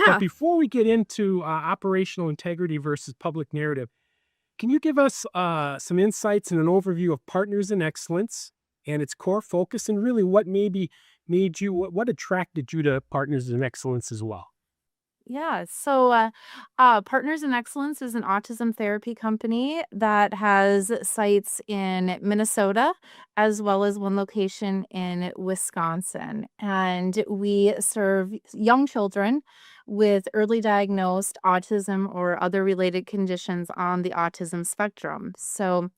But Yeah. before we get into operational integrity versus public narrative, can you give us some insights and an overview of Partners in Excellence and its core focus, and really what maybe made you, what attracted you to Partners in Excellence as well? Yeah. Partners in Excellence is an autism therapy company that has sites in Minnesota as well as one location in Wisconsin. And we serve young children with early diagnosed autism or other related conditions on the autism spectrum. So,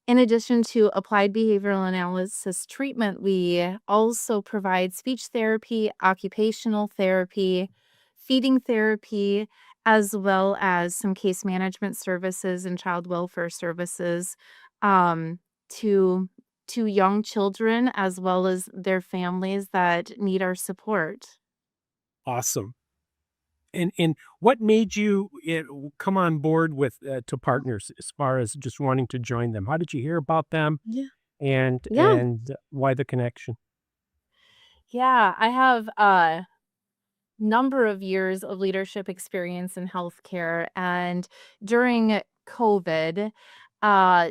in addition to applied behavioral analysis treatment, we also provide speech therapy, occupational therapy, feeding therapy, as well as some case management services and child welfare services um, to young children as well as their families that need our support. Awesome. And what made you come on board with to Partners as far as just wanting to join them? How did you hear about them, Yeah. and Yeah. why the connection? Yeah, I have number of years of leadership experience in healthcare, and during COVID,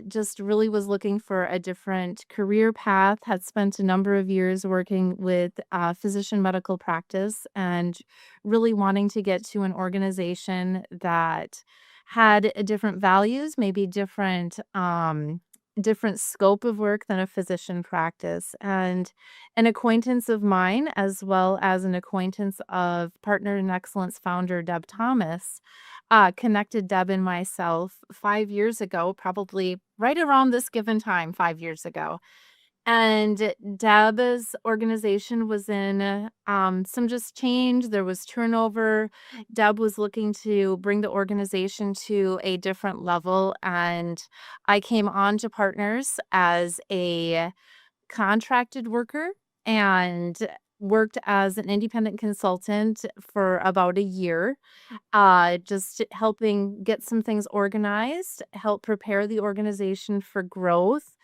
just really was looking for a different career path, had spent a number of years working with physician medical practice and really wanting to get to an organization that had different values, maybe different scope of work than a physician practice. And an acquaintance of mine, as well as an acquaintance of Partner in Excellence founder Deb Thomas, connected Deb and myself 5 years ago, probably right around this given time, 5 years ago. And Deb's organization was in some just change. There was turnover. Deb was looking to bring the organization to a different level. And I came on to Partners as a contracted worker and worked as an independent consultant for about a year, just helping get some things organized, help prepare the organization for growth,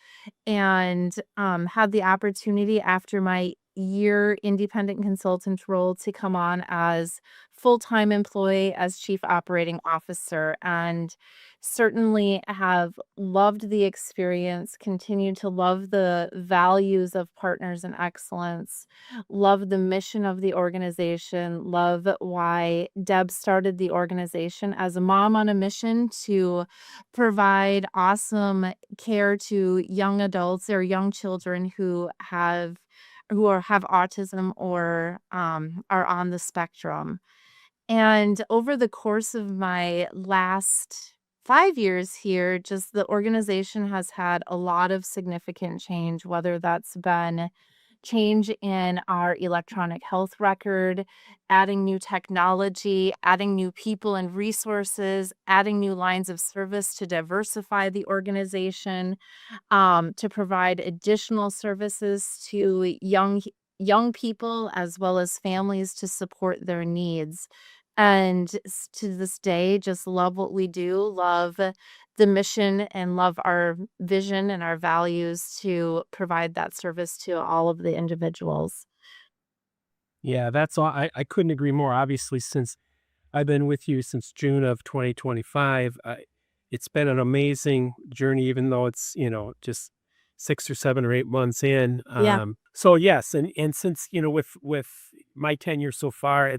and had the opportunity after my year independent consultant role to come on as full-time employee as chief operating officer, and certainly have loved the experience, continue to love the values of Partners in Excellence, love the mission of the organization, love why Deb started the organization as a mom on a mission to provide awesome care to young adults or young children who have autism or are on the spectrum. And over the course of my last 5 years here, just the organization has had a lot of significant change, whether that's been change in our electronic health record, adding new technology, adding new people and resources, adding new lines of service to diversify the organization, to provide additional services to young people as well as families to support their needs. And to this day, just love what we do, love the mission, and love our vision and our values to provide that service to all of the individuals. Yeah, that's all. I couldn't agree more. Obviously, since I've been with you since June of 2025, it's been an amazing journey, even though it's, just 6 or 7 or 8 months in. Yeah. So yes, and since, with my tenure so far,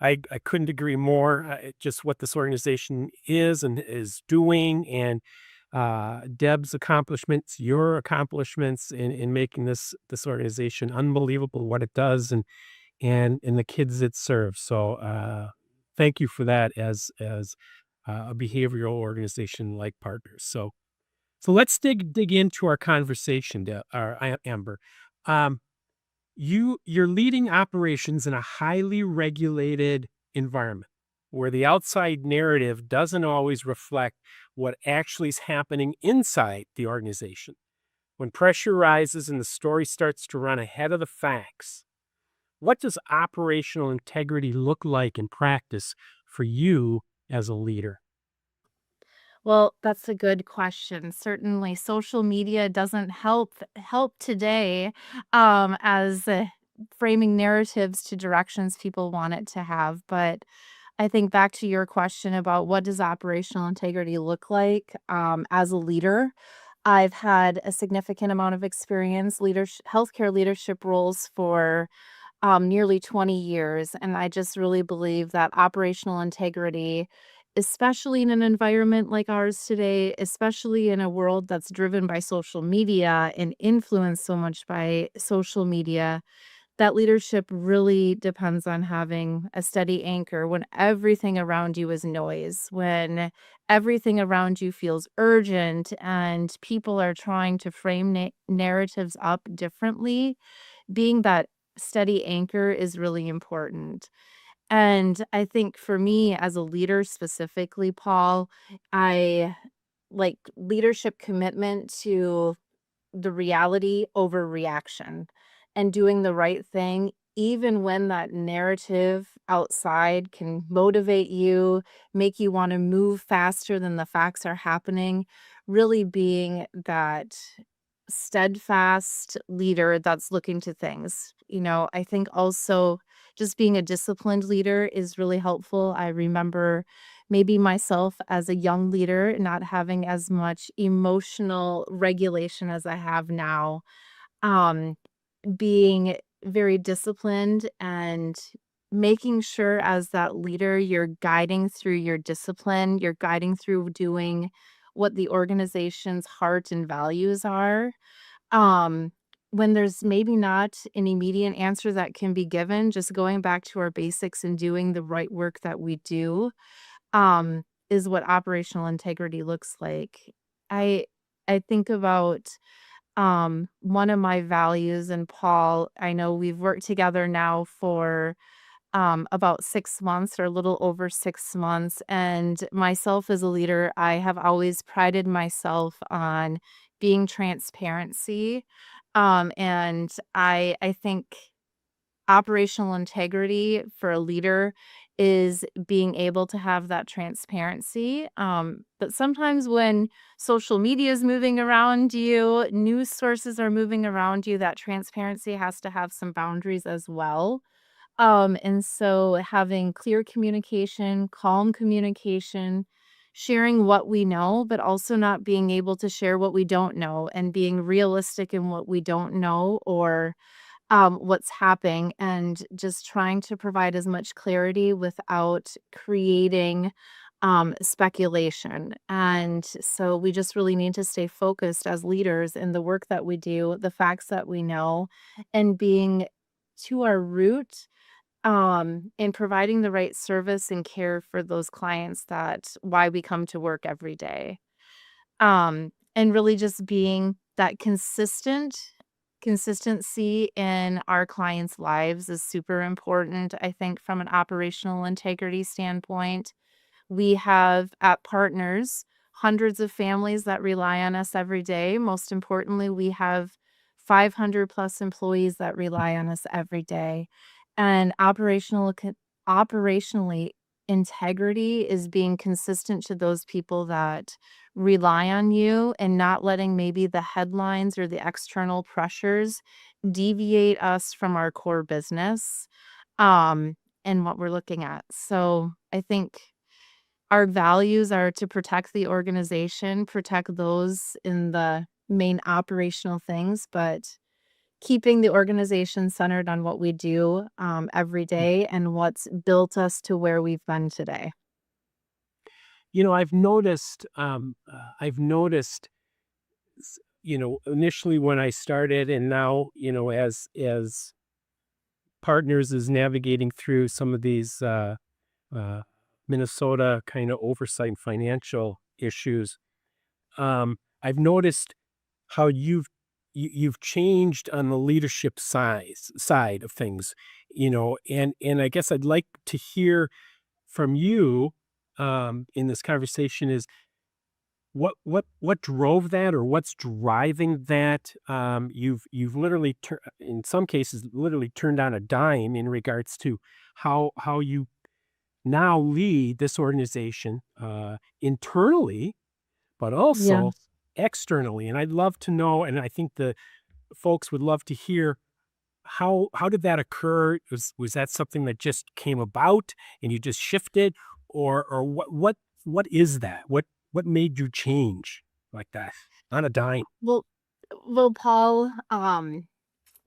I couldn't agree more. Just what this organization is and is doing, and Deb's accomplishments, your accomplishments in making this organization unbelievable, what it does, and the kids it serves. So thank you for that as a behavioral organization like Partners. So let's dig into our conversation, Amber. Um, you're leading operations in a highly regulated environment where the outside narrative doesn't always reflect what actually is happening inside the organization. When pressure rises and the story starts to run ahead of the facts, what does operational integrity look like in practice for you as a leader? Well, that's a good question. Certainly, social media doesn't help today, as framing narratives to directions people want it to have. But I think back to your question about what does operational integrity look like as a leader. I've had a significant amount of experience healthcare leadership roles for nearly 20 years. And I just really believe that operational integrity, especially in an environment like ours today, especially in a world that's driven by social media and influenced so much by social media, that leadership really depends on having a steady anchor when everything around you is noise, when everything around you feels urgent and people are trying to frame narratives up differently. Being that steady anchor is really important. And I think for me as a leader specifically, Paul, I like leadership commitment to the reality over reaction and doing the right thing, even when that narrative outside can motivate you, make you want to move faster than the facts are happening, really being that steadfast leader that's looking to things. I think also just being a disciplined leader is really helpful. I remember maybe myself as a young leader not having as much emotional regulation as I have now. Um, Being very disciplined and making sure as that leader you're guiding through your discipline, you're guiding through doing what the organization's heart and values are. Um, when there's maybe not an immediate answer that can be given, just going back to our basics and doing the right work that we do, is what operational integrity looks like. I I think about one of my values, and Paul, I know we've worked together now for about 6 months or a little over 6 months. And myself as a leader, I have always prided myself on being transparency. And I think operational integrity for a leader is being able to have that transparency. But sometimes when social media is moving around you, news sources are moving around you, that transparency has to have some boundaries as well. And so having clear communication, calm communication, sharing what we know, but also not being able to share what we don't know and being realistic in what we don't know or what's happening and just trying to provide as much clarity without creating speculation. And so we just really need to stay focused as leaders in the work that we do, the facts that we know, and being to our root in providing the right service and care for those clients, that why we come to work every day. And really just being that consistency in our clients' lives is super important, I think, from an operational integrity standpoint. We have at Partners hundreds of families that rely on us every day. Most importantly, we have 500 plus employees that rely on us every day. And operationally, integrity is being consistent to those people that rely on you and not letting maybe the headlines or the external pressures deviate us from our core business um, and what we're looking at. So I think our values are to protect the organization, protect those in the main operational things, but keeping the organization centered on what we do, every day and what's built us to where we've been today. I've noticed, initially when I started and now, as Partners is navigating through some of these, uh, Minnesota kind of oversight and financial issues, I've noticed how you've changed on the leadership side of things, and I guess I'd like to hear from you, in this conversation is what drove that or what's driving that? You've literally in some cases, literally turned on a dime in regards to how you now lead this organization, internally, but Yeah. also externally, and I'd love to know, and I think the folks would love to hear how did that occur? Was that something that just came about and you just shifted, or what is that? What made you change like that on a dime? Well Paul,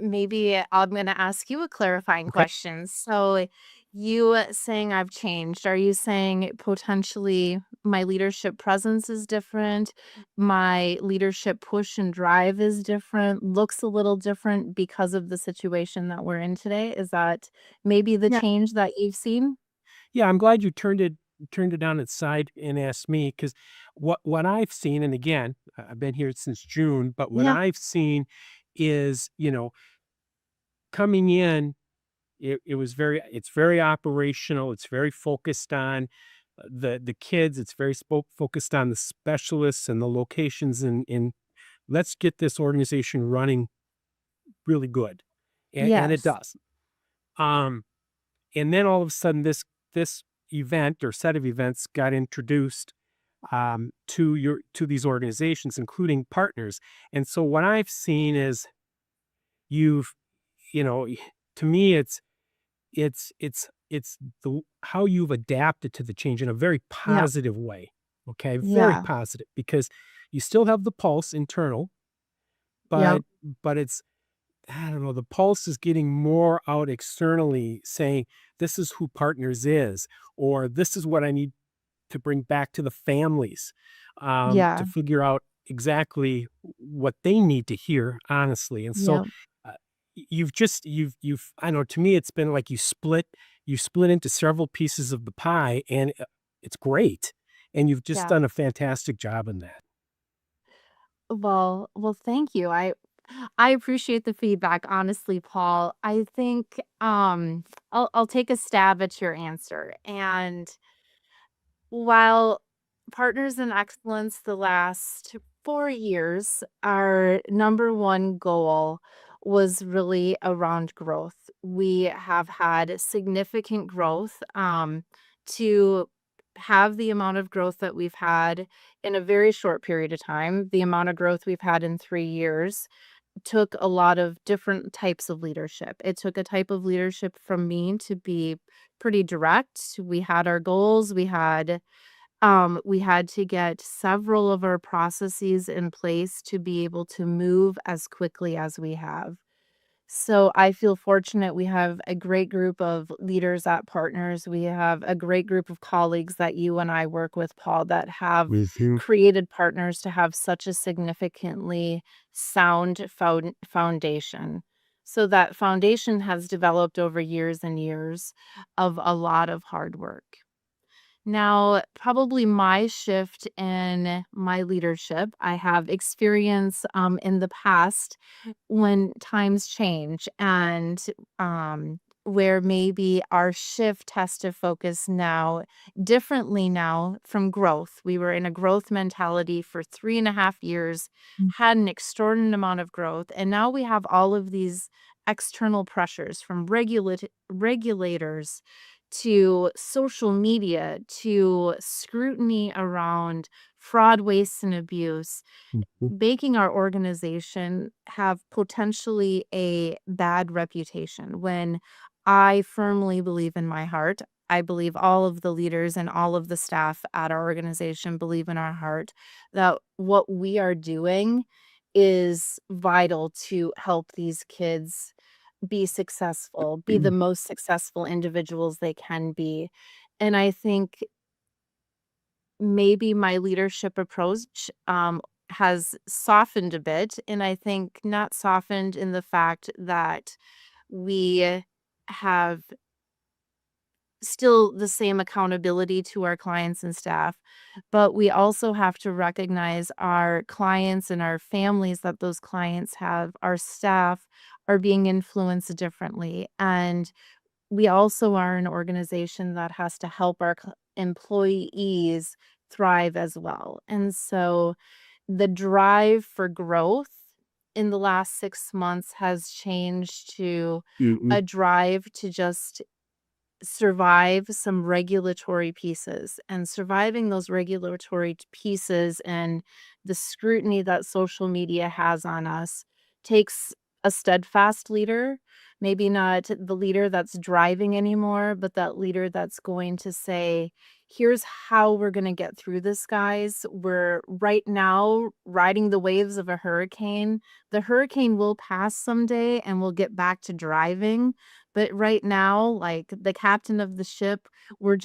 maybe I'm gonna ask you a clarifying Okay. question. So, you saying I've changed, are you saying potentially my leadership presence is different? My leadership push and drive is different, looks a little different because of the situation that we're in today? Is that maybe the Yeah. change that you've seen? Yeah, I'm glad you turned it on its side and asked me, because what I've seen, and again, I've been here since June, but what Yeah. I've seen is, coming in, it's very operational, it's very focused on the kids, it's very focused on the specialists and the locations, and let's get this organization running really good. And it Yes. does. Um and then all of a sudden this event or set of events got introduced to these organizations, including partners. And so what I've seen is, you've you know to me, it's the how you've adapted to the change in a very Yeah. positive way. Okay, very Yeah. positive, because you still have the pulse internal, Yep. but it's, I don't know, the pulse is getting more out externally, saying this is who Partners is, or this is what I need to bring back to the families, to Yeah. figure out exactly what they need to hear, honestly. And so, Yep. you've I don't know, to me, it's been like you split into several pieces of the pie, and it's great. And you've just Yeah. done a fantastic job in that. Thank you. I appreciate the feedback, honestly, Paul. I think I'll take a stab at your answer. And while Partners in Excellence the last 4 years, our number one goal was really around growth. We have had significant growth, to have the amount of growth that we've had in a very short period of time, the amount of growth we've had in 3 years took a lot of different types of leadership. It took a type of leadership from me to be pretty direct. We had our goals, we had to get several of our processes in place to be able to move as quickly as we have. So I feel fortunate we have a great group of leaders at Partners. We have a great group of colleagues that you and I work with, Paul, that have With you. created Partners to have such a significantly sound foundation. So that foundation has developed over years and years of a lot of hard work. Now, probably my shift in my leadership, I have experience in the past when times change and where maybe our shift has to focus now differently now from growth. We were in a growth mentality for 3.5 years, had an extraordinary amount of growth, and now we have all of these external pressures from regulators to social media, to scrutiny around fraud, waste, and abuse, Mhm. making our organization have potentially a bad reputation when I firmly believe in my heart. I believe all of the leaders and all of the staff at our organization believe in our heart that what we are doing is vital to help these kids be successful, be the most successful individuals they can be. And I think maybe my leadership approach, has softened a bit, and I think not softened in the fact that we have still the same accountability to our clients and staff, but we also have to recognize our clients and our families that those clients have, our staff are being influenced differently, and we also are an organization that has to help our employees thrive as well. And so the drive for growth in the last 6 months has changed to Mhm. a drive to just survive some regulatory pieces, and surviving those regulatory pieces and the scrutiny that social media has on us takes a steadfast leader, maybe not the leader that's driving anymore, but that leader that's going to say, here's how we're going to get through this, guys. We're right now riding the waves of a hurricane. The hurricane will pass someday and we'll get back to driving. But right now, like the captain of the ship, we're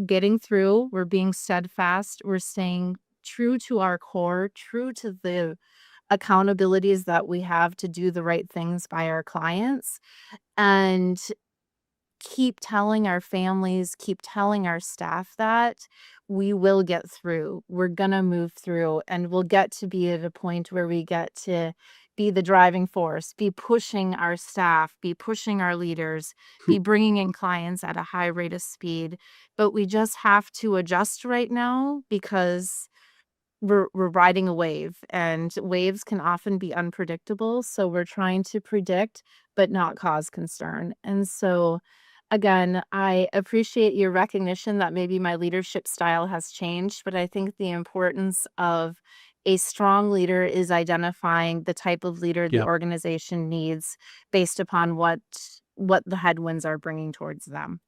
getting through, we're being steadfast, we're staying true to our core, true to the accountabilities that we have to do the right things by our clients, and keep telling our families, keep telling our staff that we will get through. We're gonna move through, and we'll get to be at a point where we get to be the driving force, be pushing our staff, be pushing our leaders, be bringing in clients at a high rate of speed. But we just have to adjust right now because we're riding a wave, and waves can often be unpredictable, so we're trying to predict but not cause concern. And so, again, I appreciate your recognition that maybe my leadership style has changed, but I think the importance of a strong leader is identifying the type of leader the Yeah. organization needs based upon what the headwinds are bringing towards them.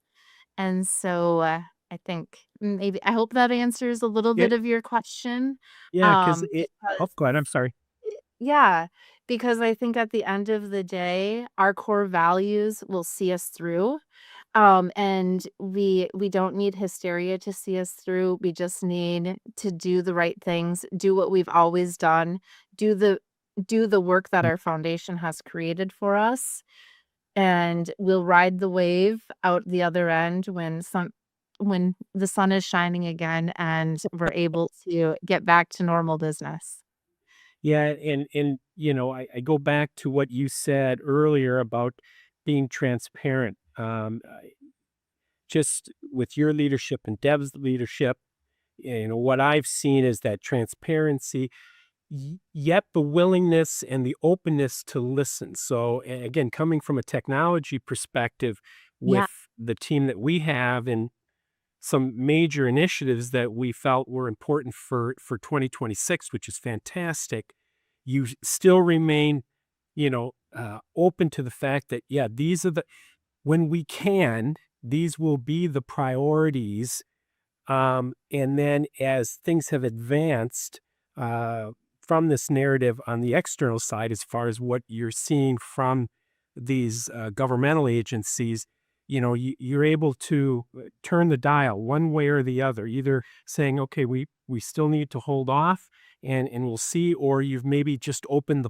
And so, I think maybe I hope that answers a little Yeah. bit of your question, Yeah. Because it. Oh, because go ahead. I'm sorry. yeah, because I think at the end of the day, our core values will see us through, and we don't need hysteria to see us through, we just need to do the right things, do what we've always done, do the do the work that Mm. our foundation has created for us, and we'll ride the wave out the other end when the sun is shining again and we're able to get back to normal business. Yeah. And I go back to what you said earlier about being transparent. Just with your leadership and Deb's leadership, what I've seen is that transparency, yet the willingness and the openness to listen. So, again, coming from a technology perspective, Yeah, with the team that we have and some major initiatives that we felt were important for 2026, which is fantastic. You still remain, open to the fact that, yeah, these are the when we can, these will be the priorities. And then as things have advanced, uh, from this narrative on the external side, as far as what you're seeing from these governmental agencies, you're able to turn the dial one way or the other, either saying, okay, we still need to hold off and we'll see, or you've maybe just open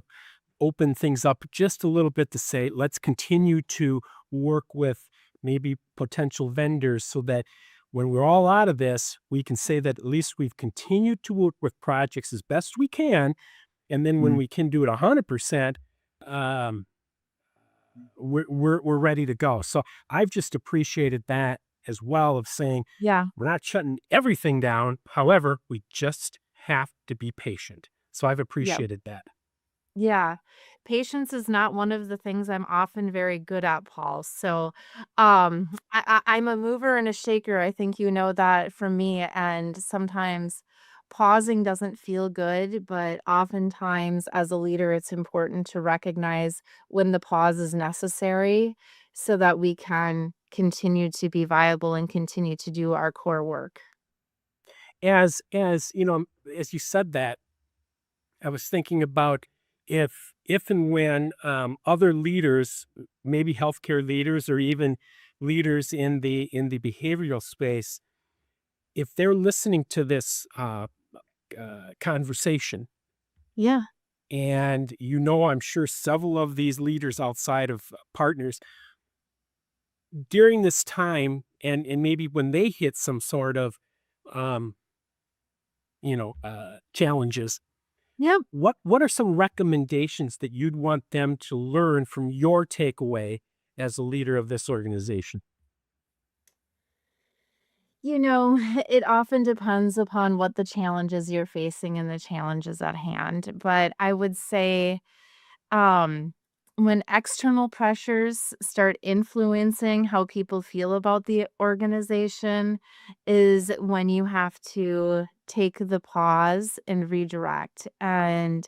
things up just a little bit to say, let's continue to work with maybe potential vendors so that when we're all out of this, we can say that at least we've continued to work with projects as best we can. And then when Mm, we can do it 100%, um, we're ready to go. So I've just appreciated that as well, of saying yeah, we're not shutting everything down. However, we just have to be patient. So I've yeah. appreciated that. Yeah. Patience is not one of the things I'm often very good at, Paul. So, I'm a mover and a shaker. I think you know that from me. And sometimes pausing doesn't feel good, but oftentimes as a leader, it's important to recognize when the pause is necessary so that we can continue to be viable and continue to do our core work. As you said that, I was thinking about if and when other leaders, maybe healthcare leaders or even leaders in the behavioral space, if they're listening to this conversation, Yeah. and I'm sure several of these leaders outside of partners during this time, and maybe when they hit some sort of um, challenges. Yep. What are some recommendations that you'd want them to learn from your takeaway as a leader of this organization? You know, it often depends upon what the challenges you're facing and the challenges at hand. But I would say, um, when external pressures start influencing how people feel about the organization, is when you have to take the pause and redirect. And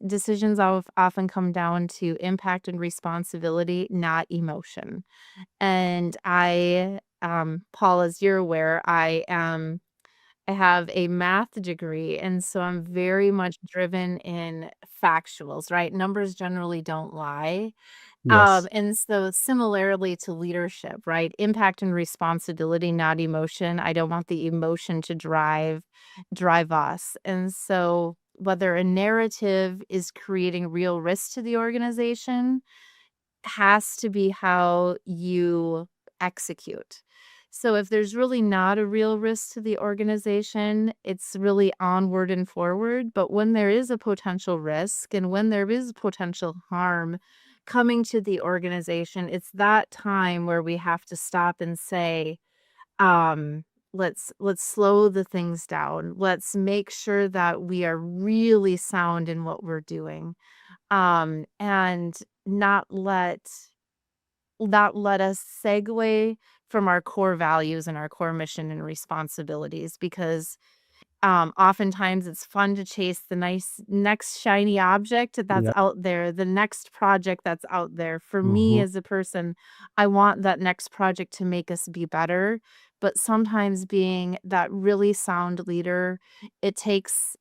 decisions often come down to impact and responsibility, not emotion. And Paul, as you're aware, I have a math degree, and so I'm very much driven in factuals, right? Numbers generally don't lie. Yes. And so similarly to leadership, right? Impact and responsibility, not emotion. I don't want the emotion to drive us. And so whether a narrative is creating real risk to the organization has to be how you execute. So if there's really not a real risk to the organization, it's really onward and forward. But when there is a potential risk and when there is potential harm coming to the organization, it's that time where we have to stop and say, let's slow the things down. Let's make sure that we are really sound in what we're doing. And not let us segue from our core values and our core mission and responsibilities because oftentimes it's fun to chase the nice next shiny object that's Yeah. out there, the next project that's out there. For me Mhm. as a person, I want that next project to make us be better. But sometimes being that really sound leader, it takes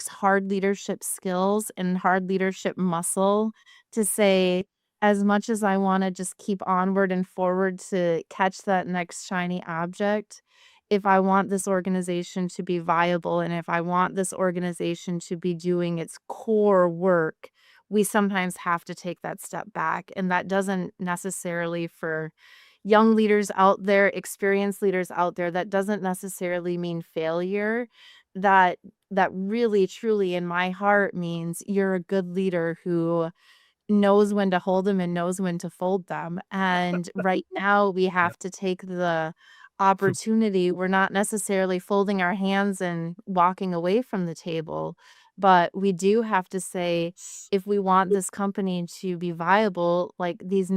hard leadership skills and hard leadership muscle to say, as much as I want to just keep onward and forward to catch that next shiny object, if I want this organization to be viable and if I want this organization to be doing its core work, we sometimes have to take that step back. And that doesn't necessarily for young leaders out there, experienced leaders out there, that doesn't necessarily mean failure. That really truly in my heart means you're a good leader who knows when to hold them and knows when to fold them, and right now, we Yep. have to take the opportunity we're not necessarily folding our hands and walking away from the table, but we do have to say, if we want this company to be viable, like, these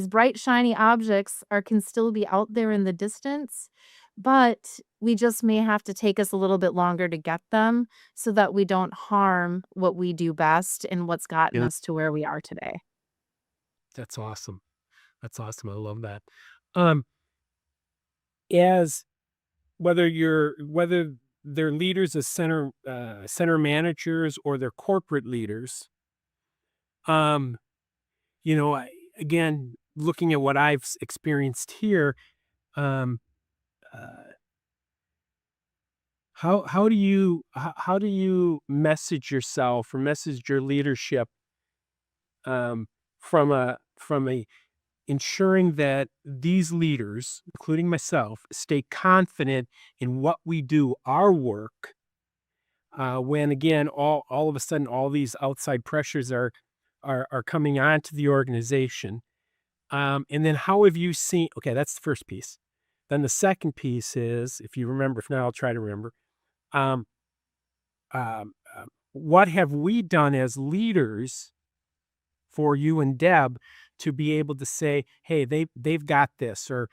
bright, shiny objects can still be out there in the distance, but we just may have to take us a little bit longer to get them so that we don't harm what we do best and what's gotten Yeah. us to where we are today. That's awesome. That's awesome. I love that. Um, as whether they're leaders as center managers or they're corporate leaders, um, again, looking at what I've experienced here, um, uh, how do you message yourself or message your leadership, um, from a ensuring that these leaders, including myself, stay confident in what we do, our work, when again, all of a sudden, all these outside pressures are coming onto the organization. And then how have you seen? Okay, that's the first piece. Then the second piece is, if you remember, if not, I'll try to remember. Um, what have we done as leaders for you and Deb to be able to say, "Hey, they've got this," or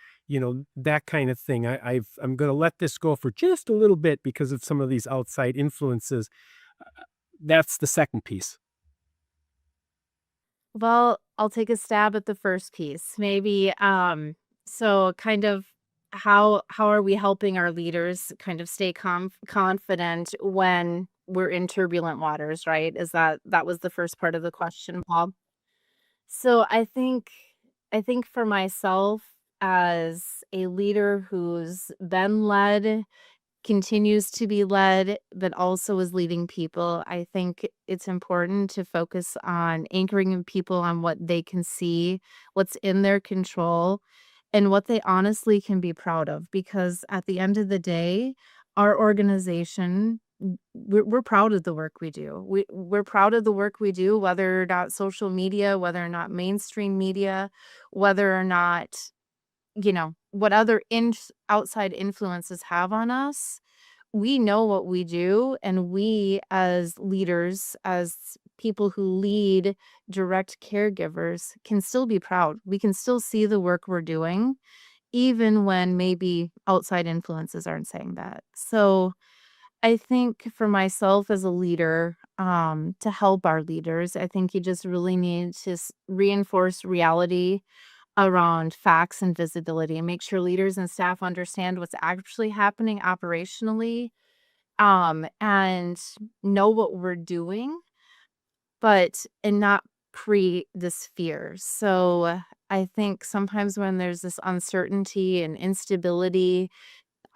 that kind of thing. I'm going to let this go for just a little bit because of some of these outside influences. That's the second piece. Well, I'll take a stab at the first piece. Maybe, so kind of how are we helping our leaders kind of stay confident when we're in turbulent waters, right? That was the first part of the question, Paul? So I think for myself as a leader who's been led, continues to be led, but also is leading people, I think it's important to focus on anchoring people on what they can see, what's in their control, and what they honestly can be proud of. Because at the end of the day, our organization, we're proud of the work we do. We're proud of the work we do, whether or not social media, whether or not mainstream media, whether or not what other outside influences have on us. We know what we do, and we as leaders, as people who lead direct caregivers, can still be proud. We can still see the work we're doing, even when maybe outside influences aren't saying that. So I think for myself as a leader, to help our leaders, I think you just really need to reinforce reality around facts and visibility and make sure leaders and staff understand what's actually happening operationally, and know what we're doing, but and not create this fear. So I think sometimes when there's this uncertainty and instability,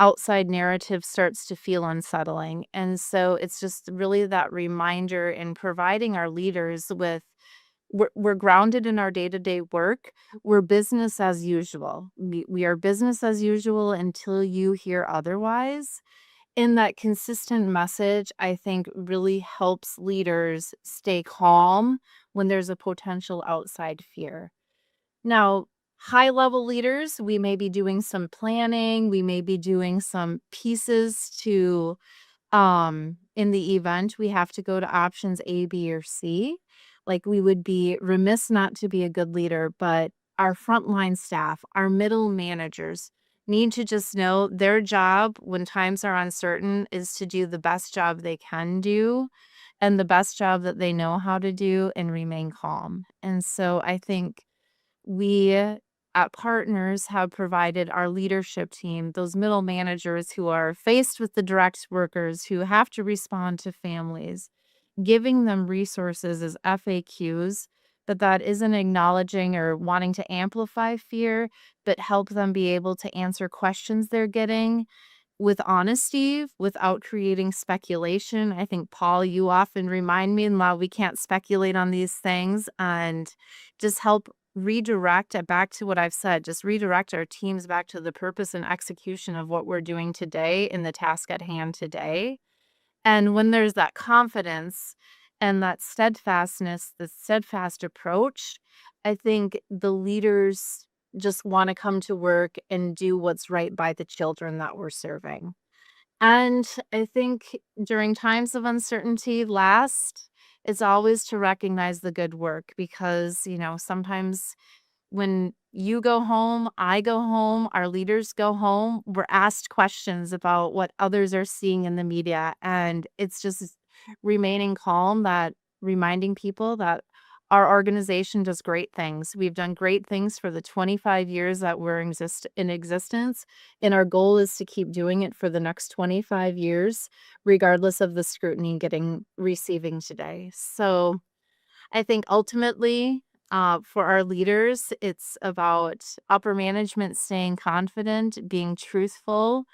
outside narrative starts to feel unsettling. And so it's just really that reminder in providing our leaders with we're grounded in our day-to-day work. We're business as usual. We are business as usual until you hear otherwise. And that consistent message, I think, really helps leaders stay calm when there's a potential outside fear. Now, high level leaders, we may be doing some planning, we may be doing some pieces to in the event we have to go to options A, B, or C. Like we would be remiss not to be a good leader, but our frontline staff, our middle managers need to just know their job when times are uncertain is to do the best job they can do and the best job that they know how to do and remain calm. And so I think we at Partners have provided our leadership team, those middle managers who are faced with the direct workers who have to respond to families, giving them resources as FAQs, but that isn't acknowledging or wanting to amplify fear, but help them be able to answer questions they're getting with honesty without creating speculation. I think, Paul, you often remind me, and while we can't speculate on these things, and just help redirect it back to what I've said, just redirect our teams back to the purpose and execution of what we're doing today in the task at hand today. And when there's that confidence and that steadfastness, the steadfast approach, I think the leaders just want to come to work and do what's right by the children that we're serving. And I think during times of uncertainty, last is always to recognize the good work because, sometimes when you go home, I go home, our leaders go home, we're asked questions about what others are seeing in the media. And it's just remaining calm, that reminding people that our organization does great things. We've done great things for the 25 years that we're in existence. And our goal is to keep doing it for the next 25 years, regardless of the scrutiny receiving today. So I think ultimately, for our leaders, it's about upper management staying confident, being truthful,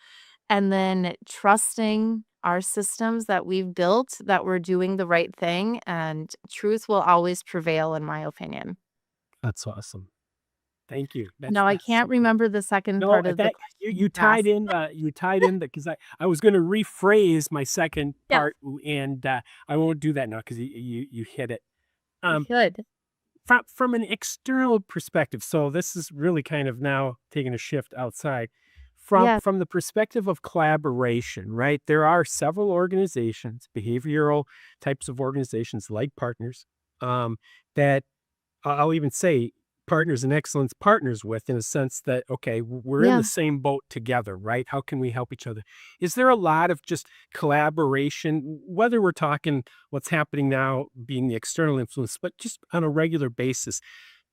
and then trusting our systems that we've built that we're doing the right thing. And truth will always prevail, in my opinion. That's awesome. Thank you. Now, I That's can't so cool. remember the second No, part of the that question you asked. you tied in that because I was gonna rephrase my second Yes, part, and, I won't do that now because you hit it. Um, good. from an external perspective, so this is really kind of now taking a shift outside. Yes, From the perspective of collaboration, right? There are several organizations, behavioral types of organizations like Partners, that I'll even say partners in excellence partners with in a sense that, okay, we're in the yeah, same boat together, right? How can we help each other? Is there a lot of just collaboration, whether we're talking what's happening now being the external influence, but just on a regular basis?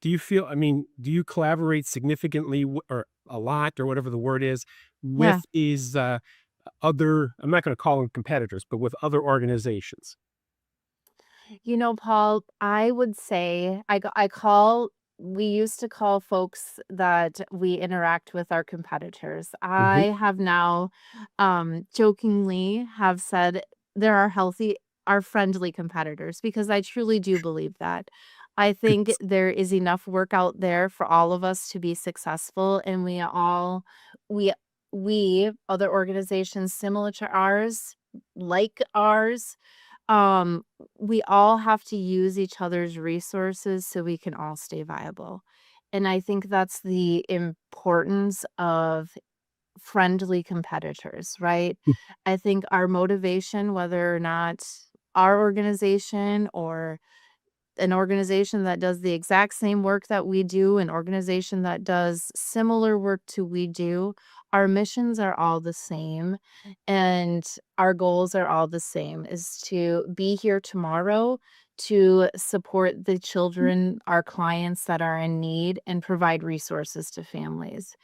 Do you feel, I mean, do you collaborate significantly or a lot or whatever the word is yeah. with these other, I'm not going to call them competitors, but with other organizations? Paul, I would say I call we used to call folks that we interact with our competitors. Hmm. I have now jokingly have said there are friendly competitors because I truly do believe that. I think there is enough work out there for all of us to be successful and we we other organizations similar to ours, like ours, um, we all have to use each other's resources so we can all stay viable. And I think that's the importance of friendly competitors, right? I think our motivation, whether or not our organization or an organization that does the exact same work that we do, an organization that does similar work to we do, our missions are all the same, and our goals are all the same, is to be here tomorrow to support the children, our clients that are in need, and provide resources to families.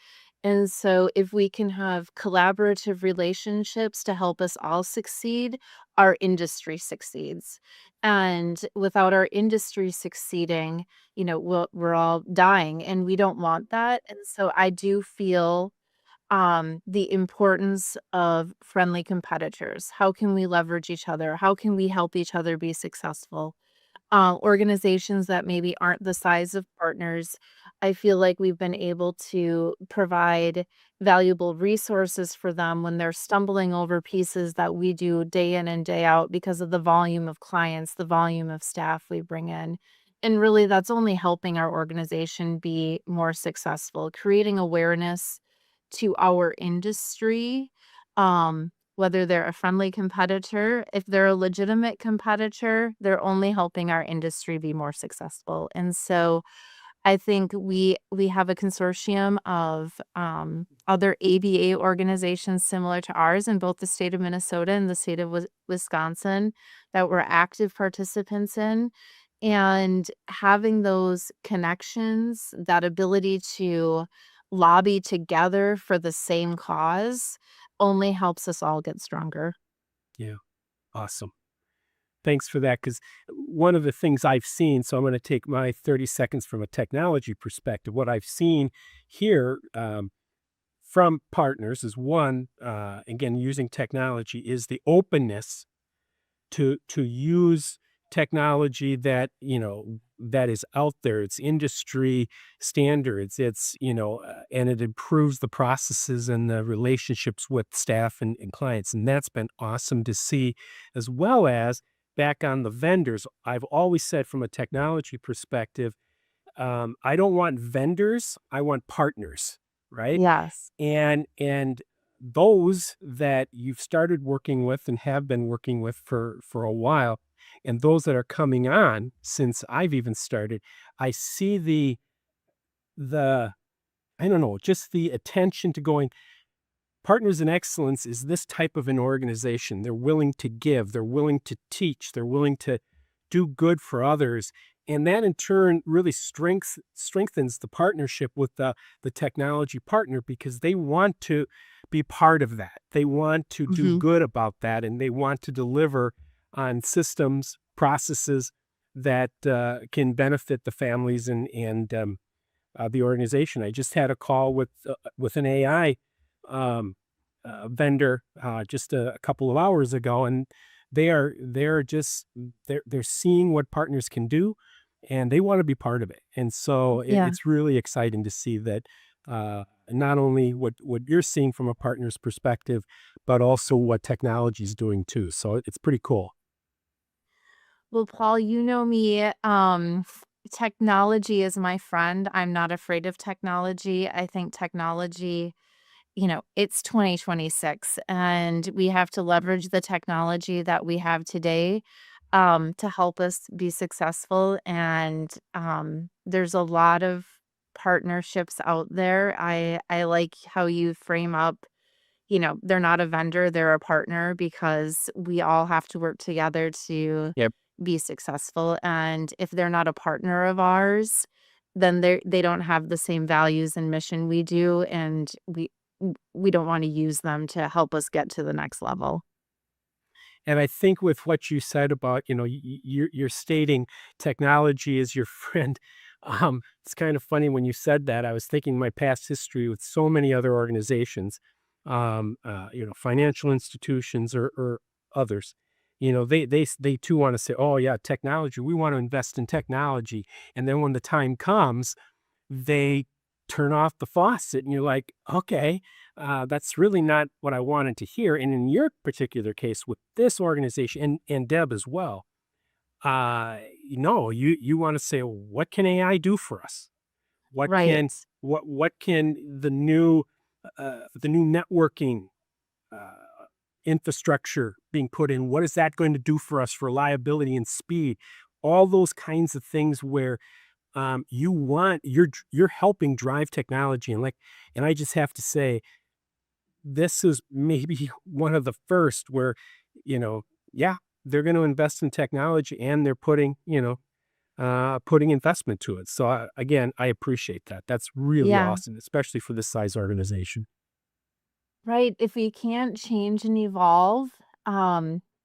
And so if we can have collaborative relationships to help us all succeed, our industry succeeds. And without our industry succeeding, we're all dying and we don't want that. And so I do feel the importance of friendly competitors. How can we leverage each other? How can we help each other be successful? Organizations that maybe aren't the size of partners, I feel like we've been able to provide valuable resources for them when they're stumbling over pieces that we do day in and day out because of the volume of clients, the volume of staff we bring in. And really, that's only helping our organization be more successful, creating awareness to our industry, whether they're a friendly competitor, if they're a legitimate competitor, they're only helping our industry be more successful. And so I think we have a consortium of other ABA organizations similar to ours in both the state of Minnesota and the state of Wisconsin that we're active participants in. And having those connections, that ability to lobby together for the same cause only helps us all get stronger. Yeah, awesome. Thanks for that. Because one of the things I've seen, so I'm going to take my 30 seconds from a technology perspective. What I've seen here from partners is one, again, using technology, is the openness to use technology that, that is out there. It's industry standards. It's, and it improves the processes and the relationships with staff and clients. And that's been awesome to see, as well as back on the vendors. I've always said from a technology perspective, I don't want vendors, I want partners, right? Yes. And those that you've started working with and have been working with for a while, and those that are coming on since I've even started, I see the I don't know, just the attention to going, Partners in Excellence is this type of an organization. They're willing to give, they're willing to teach, they're willing to do good for others. And that in turn really strengthens the partnership with the technology partner, because they want to be part of that. They want to do Mhm. good about that, and they want to deliver on systems, processes that can benefit the families and the organization. I just had a call with an AI um, vendor just a couple of hours ago, and they're seeing what partners can do, and they want to be part of it. And so Yeah. it's really exciting to see that not only what you're seeing from a partner's perspective, but also what technology is doing too. So it's pretty cool. Well, Paul, you know me, technology is my friend. I'm not afraid of technology. I think technology, it's 2026 and we have to leverage the technology that we have today to help us be successful. And there's a lot of partnerships out there. I like how you frame up, they're not a vendor, they're a partner because we all have to work together to Yep. be successful. And if they're not a partner of ours, then they don't have the same values and mission we do, and we don't want to use them to help us get to the next level. And I think with what you said about, you're stating technology is your friend. It's kind of funny when you said that. I was thinking my past history with so many other organizations, financial institutions or others. They too want to say, "Oh yeah, technology. We want to invest in technology." And then when the time comes, they turn off the faucet and you're like, okay, that's really not what I wanted to hear. And in your particular case with this organization and Deb as well, you want to say, what can AI do for us? What Right. can what can the new networking uh, infrastructure being put in? What is that going to do for us for reliability and speed? All those kinds of things where you're helping drive technology, and I just have to say, this is maybe one of the first where, you know, yeah, they're going to invest in technology and they're putting investment to it. So again, I appreciate that. That's really Yeah. awesome, especially for this size organization. Right, if we can't change and evolve,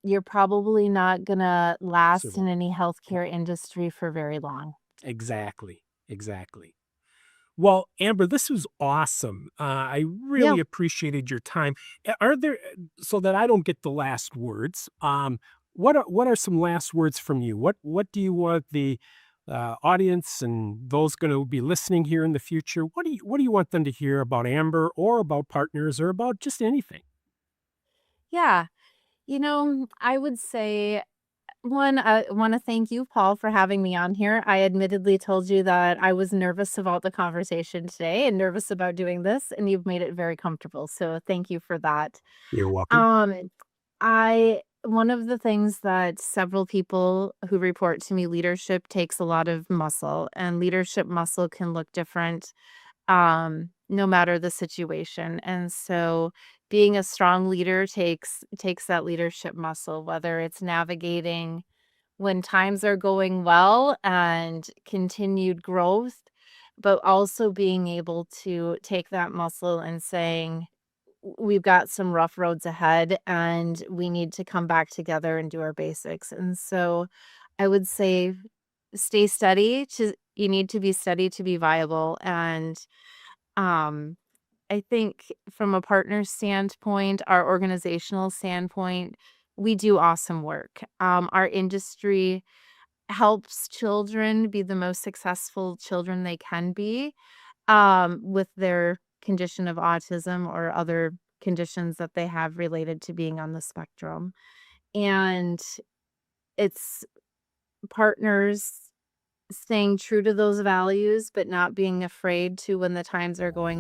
you're probably not gonna last So in any healthcare industry for very long. exactly, exactly. Well, Amber, this was awesome. I Yeah. really appreciated your time. Are there, so that I don't get the last words? What are some last words from you? What do you want the audience and those going to be listening here in the future? What do you want them to hear about Amber or about partners or about just anything? Yeah. I would say, one, I wanna thank you, Paul, for having me on here. I admittedly told you that I was nervous about the conversation today and nervous about doing this, and you've made it very comfortable, so thank you for that. You're welcome. Um, I one of the things that several people who report to me, leadership takes a lot of muscle, and leadership muscle can look different, no matter the situation, and so being a strong leader takes that leadership muscle, whether it's navigating when times are going well and continued growth, but also being able to take that muscle and saying, We've got some rough roads ahead and we need to come back together and do our basics." And so I would say stay steady to you need to be steady to be viable. And um I think from a partner standpoint, our organizational standpoint, we do awesome work. Our industry helps children be the most successful children they can be, with their condition of autism or other conditions that they have related to being on the spectrum. And it's partners staying true to those values, but not being afraid to when the times are going